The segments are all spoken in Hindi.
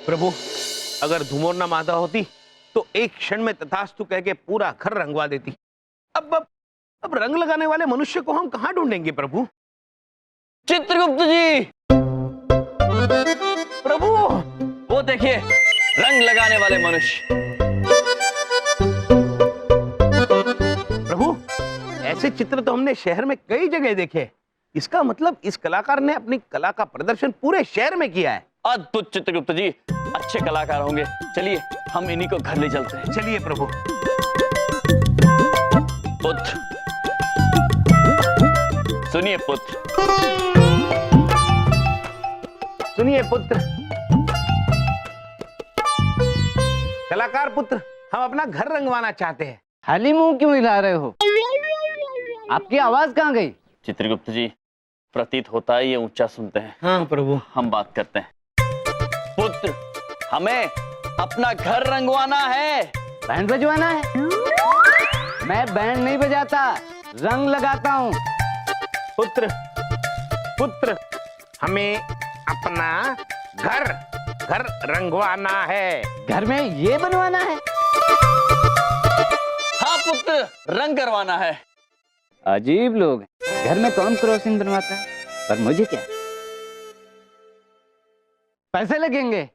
प्रभु, अगर धुमोरना माता होती तो एक क्षण में तथास्तु कह के पूरा घर रंगवा देती। अब रंग लगाने वाले मनुष्य को हम कहां ढूंढेंगे प्रभु? चित्रगुप्त जी, प्रभु, वो देखिए रंग लगाने वाले मनुष्य। प्रभु, ऐसे चित्र तो हमने शहर में कई जगह देखे। इसका मतलब इस कलाकार ने अपनी कला का प्रदर्शन पूरे शहर में किया है। अद्भुत चित्रगुप्त जी, अच्छे कलाकार होंगे। चलिए हम इन्हीं को घर ले चलते हैं। चलिए प्रभु। पुत्र, सुनिए पुत्र, सुनिए पुत्र। कलाकार पुत्र, हम अपना घर रंगवाना चाहते हैं। खाली मुंह क्यों हिला रहे हो? आपकी आवाज कहाँ गई? चित्रगुप्त जी, प्रतीत होता है ये ऊंचा सुनते हैं। हाँ प्रभु। हम बात करते हैं। पुत्र, हमें अपना घर रंगवाना है। बैंड बजवाना है? मैं बैंड नहीं बजाता, रंग लगाता हूँ। पुत्र, पुत्र, हमें अपना घर रंगवाना है। घर में ये बनवाना है? हाँ पुत्र, रंग करवाना है। अजीब लोग हैं। घर में कौन क्रॉसिंग बनवाता है? पर मुझे क्या, पैसे लगेंगे।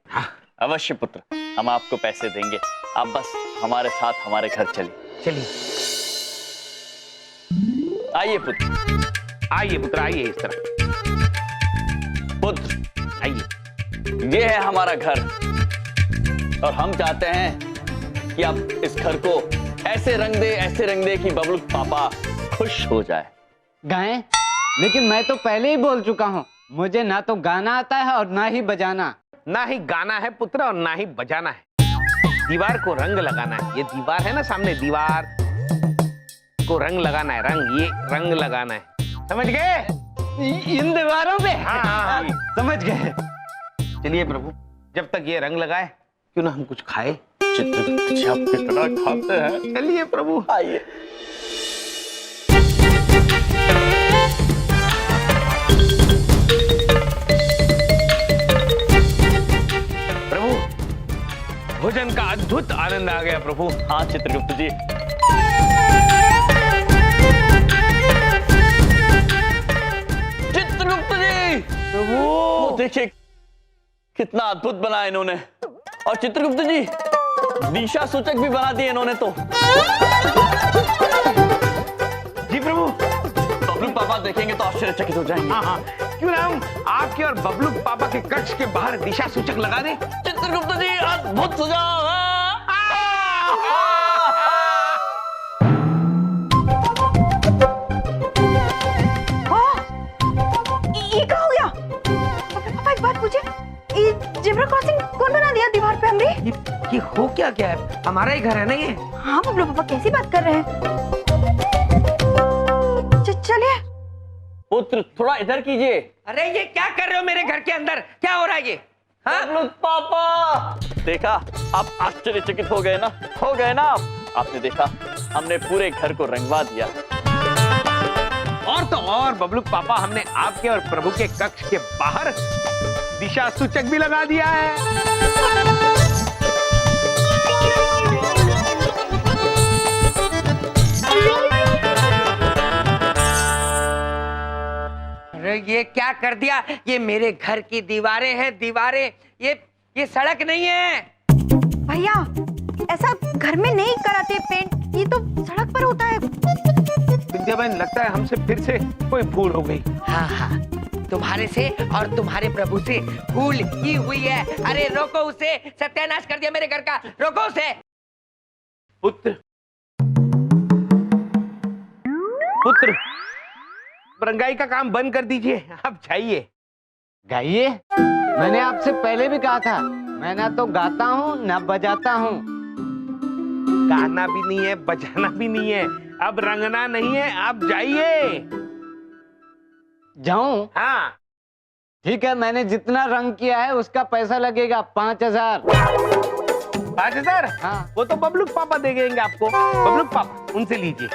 अवश्य पुत्र, हम आपको पैसे देंगे। आप बस हमारे साथ हमारे घर चलिए। चलिए। आइए पुत्र, आइए पुत्र, आइए इस तरफ। पुत्र, आइए। ये है हमारा घर और हम चाहते हैं कि आप इस घर को ऐसे रंग दे कि बबलू पापा खुश हो जाए। गाएं? लेकिन मैं तो पहले ही बोल चुका हूँ, मुझे ना तो गाना आता है और ना ही बजाना। ना ही गाना है पुत्र और ना ही बजाना है। दीवार को रंग लगाना है। ये दीवार है ना सामने, दीवार को रंग लगाना है। ये रंग लगाना है। समझ गए? इन दीवारों पे? हाँ, हाँ, हाँ। समझ गए। चलिए प्रभु, जब तक ये रंग लगाए क्यों ना हम कुछ खाए। चित्रगुप्त जी, आप कितना खाते हैं। चलिए प्रभु। आइए। प्रभु, भोजन का अद्भुत आनंद आ गया प्रभु। हाँ चित्रगुप्त जी। चित्रगुप्त जी, प्रभु, देखिए कितना अद्भुत बना इन्होंने। और चित्रगुप्त जी, दिशा सूचक भी बना दिए इन्होंने तो। जी प्रभु। बबलू पापा देखेंगे तो आश्चर्यचकित हो जाएंगे। हाँ, हाँ। क्यों ना हम आपके और बबलू पापा के कक्ष के बाहर दिशा सूचक लगा दें? चित्रगुप्त जी, अद्भुत सुझाव है। ये क्या हो गया? पापा एक बात पूछे, ये जेब्रा क्रॉसिंग कौन बना दिया दीवार पे हमने? ये हो क्या है? हमारा ही घर है ना ये। हाँ बबलू पापा, कैसी बात कर रहे हैं? चलिए। पुत्र, थोड़ा इधर कीजिए। अरे ये क्या कर रहे हो मेरे घर के अंदर? क्या हो रहा है ये? बबलू पापा, देखा आप आश्चर्यचकित हो गए ना? हो गए ना आप? आपने देखा, हमने पूरे घर को रंगवा दिया। और तो और बबलू पापा, हमने आपके और प्रभु के कक्ष के बाहर दिशा सूचक भी लगा दिया है। अरे ये क्या कर दिया? ये मेरे घर की दीवारें हैं, दीवारें। ये सड़क नहीं है। भैया, ऐसा घर में नहीं कराते पेंट, ये तो सड़क पर होता है। विद्याबेन, लगता है हमसे फिर से कोई भूल हो गई। हाँ हाँ, तुम्हारे से और तुम्हारे प्रभु से भूल ही हुई है। अरे रोको उसे, सत्यानाश कर दिया मेरे घर का। रोको उसे। पुत्र, पुत्र, रंगाई का काम बंद कर दीजिए, आप जाइए। गाइए? मैंने आपसे पहले भी कहा था, मैं ना तो गाता हूँ ना बजाता हूँ। गाना भी नहीं है, बजाना भी नहीं है, अब रंगना नहीं है, आप जाइए। जाऊं? हाँ। ठीक है, मैंने जितना रंग किया है उसका पैसा लगेगा 5000। 5000? हाँ। वो तो बबलू पापा दे देंगे आपको। बबलू पापा, उनसे लीजिए।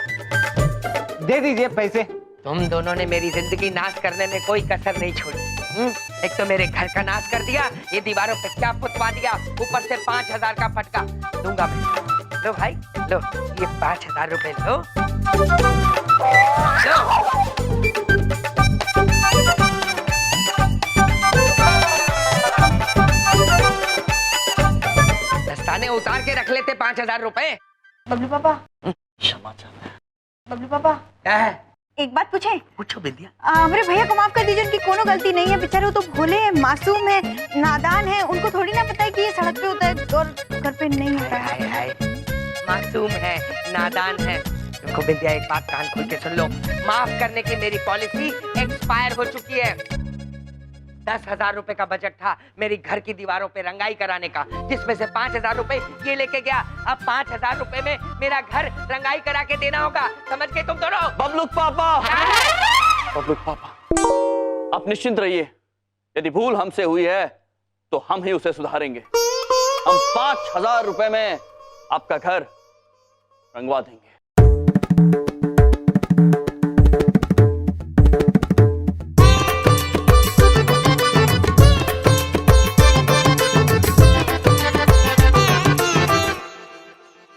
दे दीजिए पैसे। तुम दोनों ने मेरी जिंदगी नाश करने में कोई कसर नहीं छोड़ी। एक तो मेरे घर का नाश कर दिया, ये दीवारों पे क्या पुतवा दिया, ऊपर से 5000 का फटका दूंगा मैं। लो भाई लो, ये 5000 रुपए लो। दस्ताने उतार के रख लेते 5000 रुपए। बबलू पापा, क्षमा चाहते हैं। बबलू पापा, क्या है? एक बात पूछे? पूछो बिंदिया। मेरे भैया को माफ कर दीजिए, उनकी कोनो गलती नहीं है, बेचारे वो तो भोले हैं, मासूम है, नादान है, उनको थोड़ी ना पता है कि ये सड़क पे होता है और घर पे नहीं होता है। हाय हाय, मासूम है, नादान है। देखो बिंदिया, एक बात कान खोल के सुन लो, माफ करने की मेरी पॉलिसी एक्सपायर हो चुकी है। 10,000 रुपए का बजट था मेरी घर की दीवारों पे रंगाई कराने का, जिसमें से 5,000 रुपए ये लेके गया। अब 5,000 रुपए में मेरा घर रंगाई करा के देना होगा, समझ गए तुम दोनों? बबलू पापा, बबलू पापा, आप निश्चिंत रहिए, यदि भूल हमसे हुई है तो हम ही उसे सुधारेंगे। हम 5,000 रुपए में आपका घर रंगवा देंगे।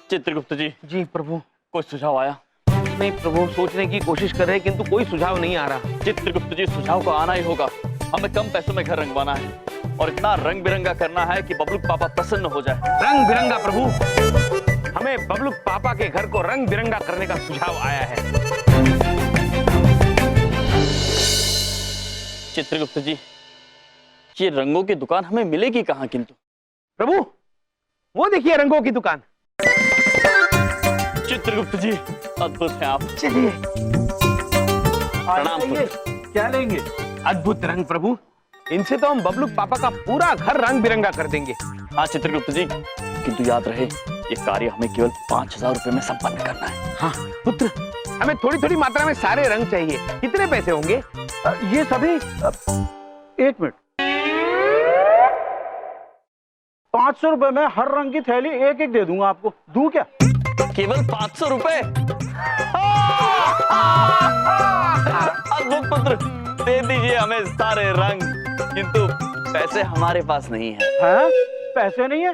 चित्रगुप्त जी, जी प्रभु। कोई सुझाव आया? नहीं प्रभु, सोचने की कोशिश कर रहे हैं किंतु कोई सुझाव नहीं आ रहा। चित्रगुप्त जी, सुझाव को आना ही होगा। हमें कम पैसों में घर रंगवाना है और इतना रंग बिरंगा करना है कि बबलू पापा प्रसन्न हो जाए। रंग बिरंगा प्रभु, हमें बबलू पापा के घर को रंग बिरंगा करने का सुझाव आया है। चित्रगुप्त जी, ये रंगों की दुकान हमें मिलेगी कहाँ किंतु? प्रभु वो देखिए रंगों की दुकान। चित्रगुप्त जी, अद्भुत हैं आप। चलिए प्रणाम। क्या लेंगे? अद्भुत रंग प्रभु, इनसे तो हम बबलू पापा का पूरा घर रंग बिरंगा कर देंगे। हाँ चित्रगुप्त जी, किंतु याद रहे ये कार्य हमें केवल 5,000 रुपए में संपन्न करना है। हाँ पुत्र, हमें थोड़ी थोड़ी मात्रा में सारे रंग चाहिए। कितने पैसे होंगे? ये सभी 1 मिनट, 500 रुपए में हर रंग की थैली एक एक दे दूंगा आपको। दूं क्या? केवल 500 रुपए? अद्भुत पुत्र, दे दीजिए हमें सारे रंग, किंतु पैसे हमारे पास नहीं है। हैं? पैसे नहीं है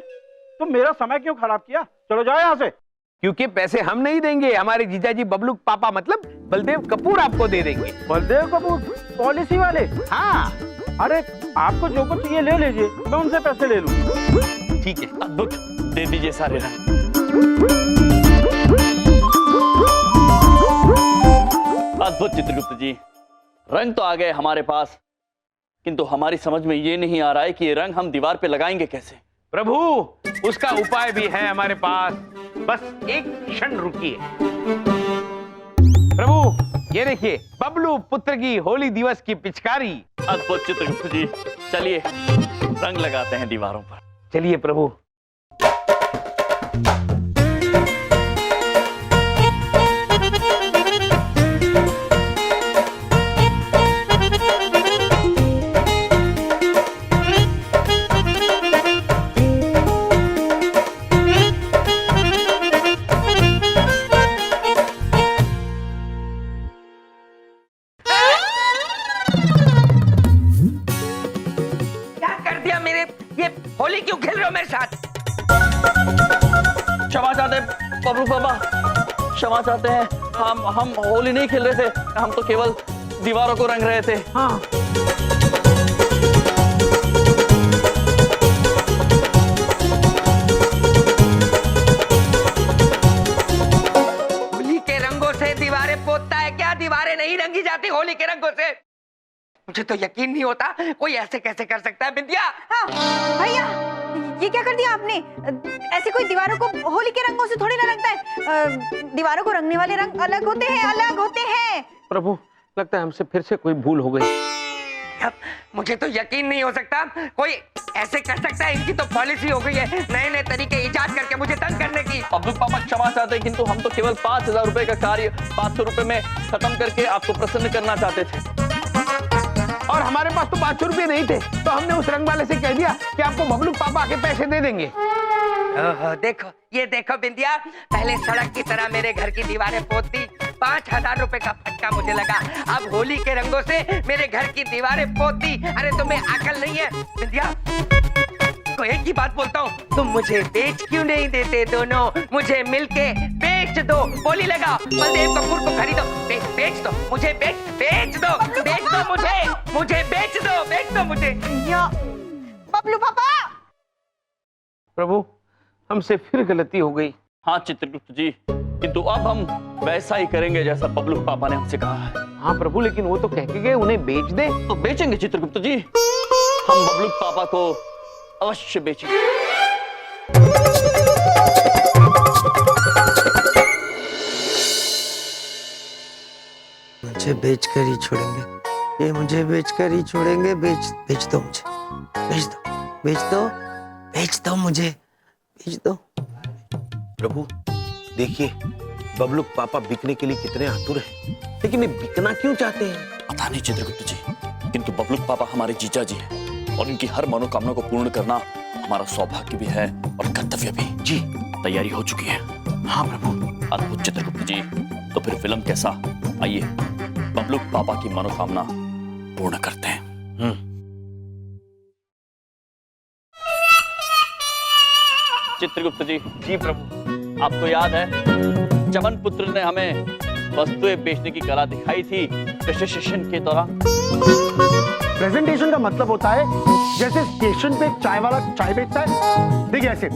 तो मेरा समय क्यों खराब किया? चलो जाओ यहाँ से। क्योंकि पैसे हम नहीं देंगे, हमारे जीजाजी बबलू पापा मतलब बलदेव कपूर आपको दे देंगे। बलदेव कपूर पॉलिसी वाले? हाँ अरे आपको जो कुछ चाहिए ले लीजिए, मैं उनसे पैसे ले लूँ। ठीक है। अद्भुत, दे दीजिए सारे रंग। अद्भुत चित्रगुप्त जी, रंग तो आ गए हमारे पास, किंतु हमारी समझ में ये नहीं आ रहा है कि ये रंग हम दीवार पे लगाएंगे कैसे। प्रभु उसका उपाय भी है हमारे पास, बस एक क्षण रुकिए। प्रभु ये देखिए बबलू पुत्र की होली दिवस की पिचकारी। अद्भुत चित्रगुप्त जी, चलिए रंग लगाते हैं दीवारों पर। चलिए प्रभु। होली क्यों खेल रहे हो मेरे साथ? क्षमा चाहते हैं बबलू पापा, क्षमा चाहते हैं। हम होली नहीं खेल रहे थे, हम तो केवल दीवारों को रंग रहे थे। हाँ। होली के रंगों से दीवारें पोतता है क्या? दीवारें नहीं रंगी जाती होली के रंगों से। मुझे तो यकीन नहीं होता कोई ऐसे कैसे कर सकता है बिंदिया। हाँ, भैया ये क्या कर दिया आपने? ऐसे कोई दीवारों को होली के रंगों से थोड़ी ना रंगता है। दीवारों को रंगने वाले रंग अलग होते हैं, अलग होते हैं। प्रभु लगता है हमसे फिर से कोई भूल हो गई। अब मुझे तो यकीन नहीं हो सकता कोई ऐसे कर सकता है। इनकी तो पॉलिसी हो गई है नए नए तरीके इजाद करके मुझे तंग करने की। बबलू पापा क्षमा चाहते हैं, किंतु हम तो केवल 5,000 रुपए का कार्य 500 रुपए में खत्म करके आपको प्रसन्न करना चाहते थे। और हमारे पास तो 500 रुपए नहीं थे, तो हमने उस रंग वाले से कह दिया कि आपको बबलू पापा के पैसे दे देंगे। देखो ये देखो बिंदिया, पहले सड़क की तरह मेरे घर की दीवारें पोत दी, 5,000 रुपए का फटका मुझे लगा। अब होली के रंगों से मेरे घर की दीवारें पोत दी। अरे तुम्हें अकल नहीं है विद्या? तो एक ही बात बोलता हूँ, तुम मुझे बेच क्यों नहीं देते दोनों? मुझे मिलके बेच दो। बोली लगा, बलदेव कपूर को खरीदो। बेच दो मुझे, बेच दो मुझे बेच दो मुझे। या बबलू पापा। प्रभु, हमसे फिर गलती हो गई। हाँ चित्रगुप्त जी, किंतु अब हम वैसा ही करेंगे जैसा बबलू पापा ने हमसे कहा है। हाँ प्रभु, लेकिन वो तो कह के गए उन्हें बेच दे। तो बेचेंगे चित्रगुप्त जी, हम बबलू पापा को अवश्य बेचेंगे। मुझे बेचकर ही छोड़ेंगे, ये मुझे बेचकर ही छोड़ेंगे। बेच दो मुझे, बेच दो मुझे, बेच दो। प्रभु देखिए, बबलू पापा बिकने के लिए कितने आतुर हैं, लेकिन ये बिकना क्यों चाहते हैं? पता नहीं चित्रगुप्त जी, किंतु बबलू पापा हमारे जीजा जी हैं और उनकी हर मनोकामना को पूर्ण करना हमारा सौभाग्य भी है और कर्तव्य भी। जी, तैयारी हो चुकी है। हाँ प्रभु। अद्भुत चित्रगुप्त जी, तो फिर फिल्म कैसा? आइए बबलू पापा की मनोकामना पूर्ण करते हैं। चित्रगुप्त जी। जी प्रभु। आपको याद है चमन पुत्र ने हमें वस्तुएं बेचने की कला दिखाई थी प्रशिक्षण के दौरान? प्रेजेंटेशन का मतलब होता है जैसे स्टेशन पे चाय वाला चाय बेचता है, देखिए ऐसे,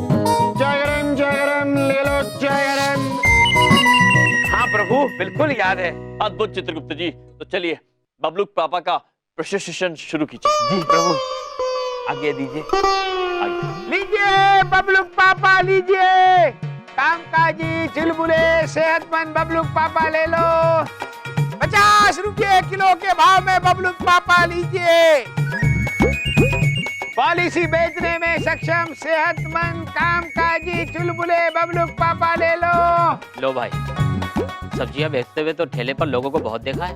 चाय गरम ले लो, चाय गरम। हाँ प्रभु, बिल्कुल याद है। अद्भुत चित्रगुप्त जी, तो चलिए बबलू पापा का प्रशिक्षण शुरू कीजिए। जी प्रभु, आगे दीजिए। लीजिए बबलू पापा, लीजिए कामकाजी चुलबुले सेहतमंद बबलू पापा ले लो। 50 रुपये किलो के भाव में बबलू पापा लीजिए। पॉलिसी बेचने में सक्षम सेहतमंद कामकाजी चुलबुले बबलू पापा ले लो। लो भाई, सब्जियां बेचते हुए तो ठेले पर लोगों को बहुत देखा है,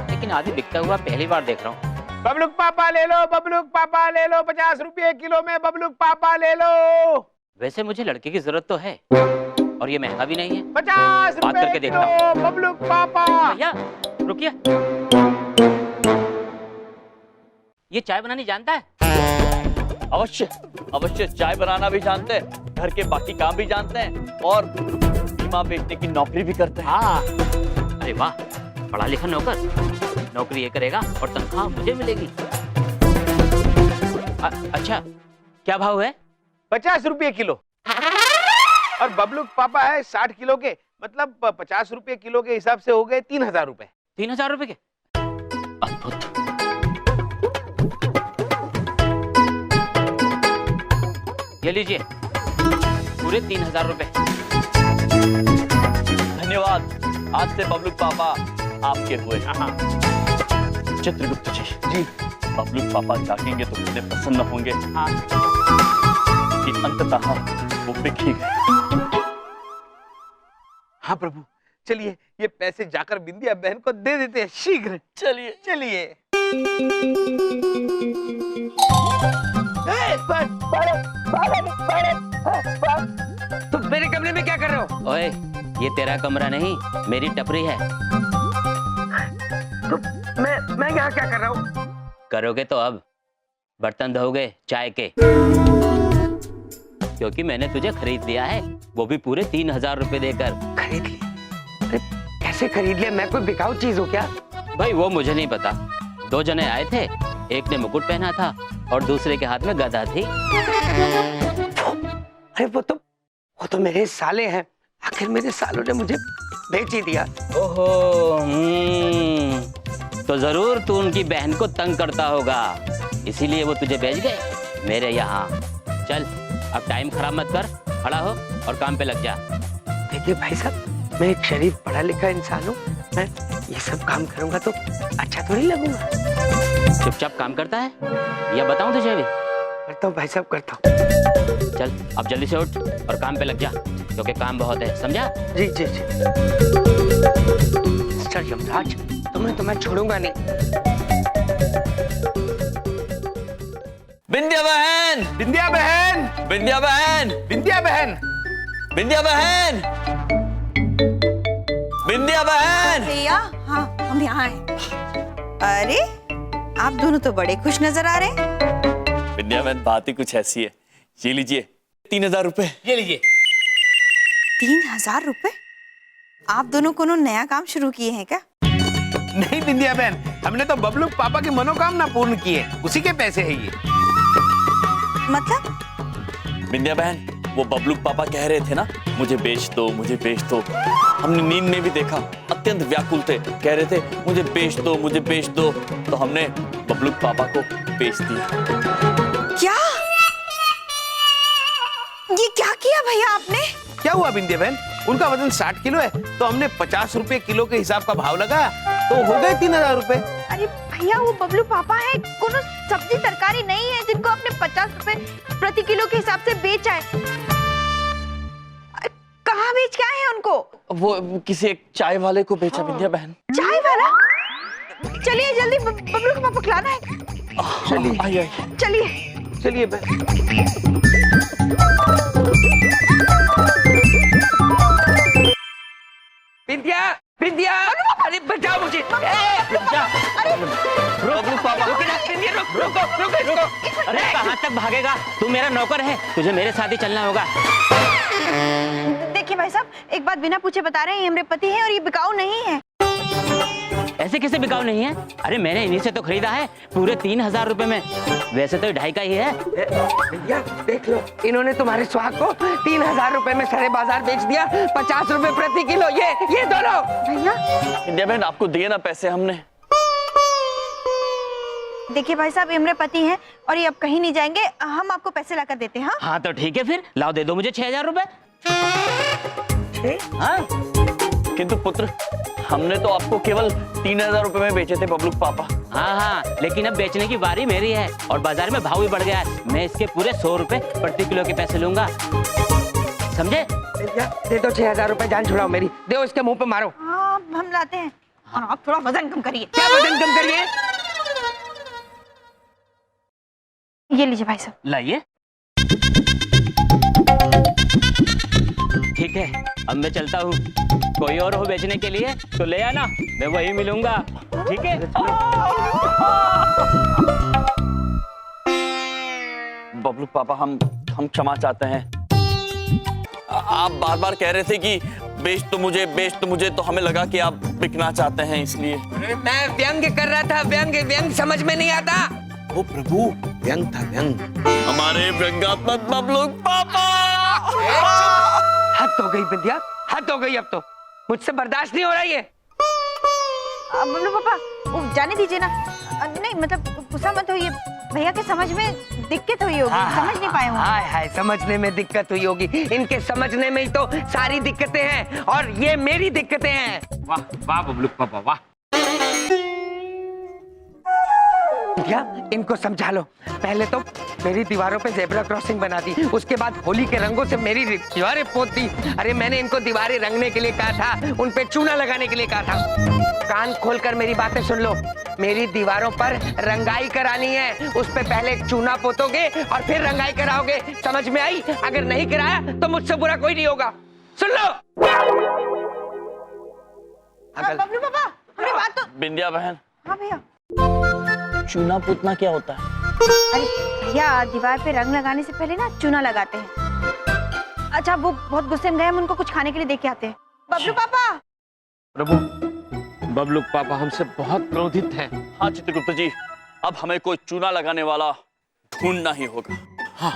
लेकिन आदि बिकता हुआ पहली बार देख रहा हूँ। बबलू पापा ले लो, बबलू पापा ले लो। 50 रुपये किलो में बबलू पापा ले लो। वैसे मुझे लड़के की जरूरत तो है और ये महंगा भी नहीं है। 50 बात करके रुपये देखता किलो बबलू पापा। भैया रुकिए, ये चाय बनानी जानता है? अवश्य चाय बनाना भी जानते हैं, घर के बाकी काम भी जानते हैं और बीमा बेचने की नौकरी भी करते हैं। हाँ। अरे वाह, पढ़ा लिखा नौकर। नौकरी ये करेगा और तनख्वाह मुझे मिलेगी। अच्छा, क्या भाव है? 50 रुपये किलो। और बबलू पापा है 60 किलो के, मतलब 50 रुपये किलो के हिसाब से हो गए 3000 रुपए। 3000 रुपए के? अद्भुत। ये लीजिए, पूरे 3000 रुपए। धन्यवाद, आज से बबलू पापा आपके हुए। चित्रगुप्त जी, बबलू पापा जागेंगे तो कितने प्रसन्न होंगे कि अंततः वो बिक ही गए। हाँ प्रभु, चलिए ये पैसे जाकर बिंदिया बहन को दे देते हैं शीघ्र। चलिए। तुम मेरे कमरे में क्या कर रहे हो? ओए, ये तेरा कमरा नहीं, मेरी टपरी है। मैं यहाँ क्या कर रहा हूँ? करोगे तो अब बर्तन धोगे चाय के, क्योंकि मैंने तुझे खरीद लिया है, वो भी पूरे 3000 रुपए देकर। खरीद ली? अरे कैसे खरीद लिया? मैं कोई बिकाऊ चीज हूँ क्या? भाई वो मुझे नहीं पता, 2 जने आए थे, एक ने मुकुट पहना था और दूसरे के हाथ में गदा थी। अरे वो तो मेरे साले हैं, आखिर मेरे सालों ने मुझे बेच ही दिया। ओहो, तो जरूर तू उनकी बहन को तंग करता होगा, इसीलिए वो तुझे भेज गए मेरे यहाँ। चल अब टाइम खराब मत कर, खड़ा हो और काम पे लग जा। देखिए भाई साहब, मैं एक शरीफ पढ़ा लिखा इंसान हूँ, मैं ये सब काम करूंगा तो अच्छा थोड़ी लगूंगा। चुपचाप काम करता है या बताऊं तुझे भी? करता हूँ भाई साहब, करता हूँ। चल अब जल्दी से उठ और काम पे लग जा, क्योंकि काम बहुत है, समझा? जी। मिस्टर यमराज, तुम्हें छोड़ूंगा नहीं। बिंदिया बहन, बिंदिया बहन, बिंदिया बहन, बिंदिया बहन, बिंदिया बहन, बिंदिया बिंदिया बहन। भैया हाँ हम यहाँ हैं। अरे आप दोनों तो बड़े खुश नजर आ रहे हैं। बिंदिया बहन बात ही कुछ ऐसी है, ये लीजिए 3000 रुपए। ये लीजिए। 3000 रुपए? आप दोनों कोनो नया काम शुरू किए हैं क्या? नहीं बिंदिया बहन, हमने तो बबलू पापा की मनोकामना पूर्ण की है, उसी के पैसे है ये। मतलब? बिंदिया बहन, वो बबलू पापा कह रहे थे ना, मुझे बेच दो, मुझे बेच दो। हमने नींद में भी देखा, अत्यंत व्याकुल थे, कह रहे थे मुझे बेच दो, मुझे बेच दो। तो हमने बबलू पापा को बेच दिया। क्या? ये क्या किया भैया आपने? क्या हुआ बिंदिया बहन, उनका वजन 60 किलो है, तो हमने 50 रुपए किलो के हिसाब का भाव लगाया, तो हो गए 3000 रुपए। अरे भैया वो बबलू पापा है, कोनो सब्जी तरकारी नहीं है जिनको आपने 50 रुपए प्रति किलो के हिसाब से बेचा है। कहाँ बेच के आए हैं उनको? वो किसी एक चाय वाले को बेचा बिंदिया बहन। चाय वाला? चलिए जल्दी बबलू के पापा खिलाना है। चलिए आइए चलिए चलिए बहन। बिंदिया बिंदिया, अरे बचाओ मुझे। बबलू पापा, बिंदिया रुको इसको। अरे कहाँ तक भागेगा, तू मेरा नौकर है, तुझे मेरे साथ ही चलना होगा। देखिए भाई साहब, एक बात बिना पूछे बता रहे हैं, ये मेरे पति हैं और ये बिकाऊ नहीं है। ऐसे कैसे बिकाऊ नहीं है? अरे मैंने इन्हीं से तो खरीदा है पूरे 3000 रुपए में, वैसे तो 2.5 का ही है। भैया देख लो, इन्होंने तुम्हारे सुहाग को 3000 रुपए में सारे बाजार बेच दिया, 50 रुपए प्रति किलो। ये दोनों। भैया बिंदिया बहन आपको दिए ना पैसे हमने। देखिए भाई साहब, ये मेरे पति हैं और ये अब कहीं नहीं जाएंगे, हम आपको पैसे लाकर देते हैं। हाँ हाँ तो ठीक है फिर, लाओ दे दो मुझे 6000 रुपए। हाँ किंतु पुत्र, हमने तो आपको केवल 3000 रुपए में बेचे थे बबलू पापा। हाँ, लेकिन अब बेचने की बारी मेरी है और बाजार में भाव भी बढ़ गया है। मैं इसके पूरे 100 रुपए प्रति किलो के पैसे लूंगा, समझे? भैया दे दो 6000 रुपए, जान छुड़ाओ मेरी। दो इसके मुंह पे मारो। हाँ हम लाते हैं। हाँ आप थोड़ा वजन कम करिए। क्या वजन कम करिए? ये लीजिए भाई साहब। लाइए। ठीक है, अब मैं चलता हूँ। कोई और हो बेचने के लिए तो ले आना, मैं वही मिलूंगा। ठीक है? बबलू पापा, हम क्षमा चाहते हैं। आप बार बार कह रहे थे कि बेच तो मुझे, तो हमें लगा कि आप बिकना चाहते हैं, इसलिए। मैं व्यंग कर रहा था, व्यंग समझ में नहीं आता। ओ प्रभु, व्यंग था व्यंग। हमारे व्यंगात्मक बबलू पापा। हद हो गई बिंदिया, हद हो गई। अब तो मुझसे बर्दाश्त नहीं हो रहा ये। बबलू पापा वो जाने दीजिए ना। नहीं मतलब गुस्सा मत होइए, भैया के समझ में दिक्कत हुई होगी, समझ नहीं पाए होंगे। हाय हाय, समझने में दिक्कत हुई होगी। इनके समझने में ही तो सारी दिक्कतें हैं और ये मेरी दिक्कतें हैं। वाह वाह बबलू पापा वाह। क्या इनको समझा लो। पहले तो मेरी दीवारों पे जेब्रा क्रॉसिंग बना दी, उसके बाद होली के रंगों से मेरी दीवारें पोत दी। अरे मैंने इनको दीवारें रंगने के लिए कहा था, उन पे चूना लगाने के लिए कहा था। कान खोलकर मेरी बातें सुन लो। मेरी दीवारों पर रंगाई करानी है, उस पे पहले चूना पोतोगे और फिर रंगाई कराओगे। समझ में आई? अगर नहीं कराया तो मुझसे बुरा कोई नहीं होगा। सुन लो। बबलू पापा हमारी बात तो। बिंदिया बहन, हाँ भैया। चूना पुतना क्या होता है? अरे भैया, दीवार पे रंग लगाने से पहले ना चूना लगाते हैं। अच्छा वो बहुत गुस्से में गए, हम उनको कुछ खाने के लिए दे के आते हैं। बबलू पापा। प्रभु, बबलू पापा हमसे बहुत क्रोधित हैं। हाँ चित्रगुप्त जी, अब हमें कोई चूना लगाने वाला ढूंढना ही होगा। हाँ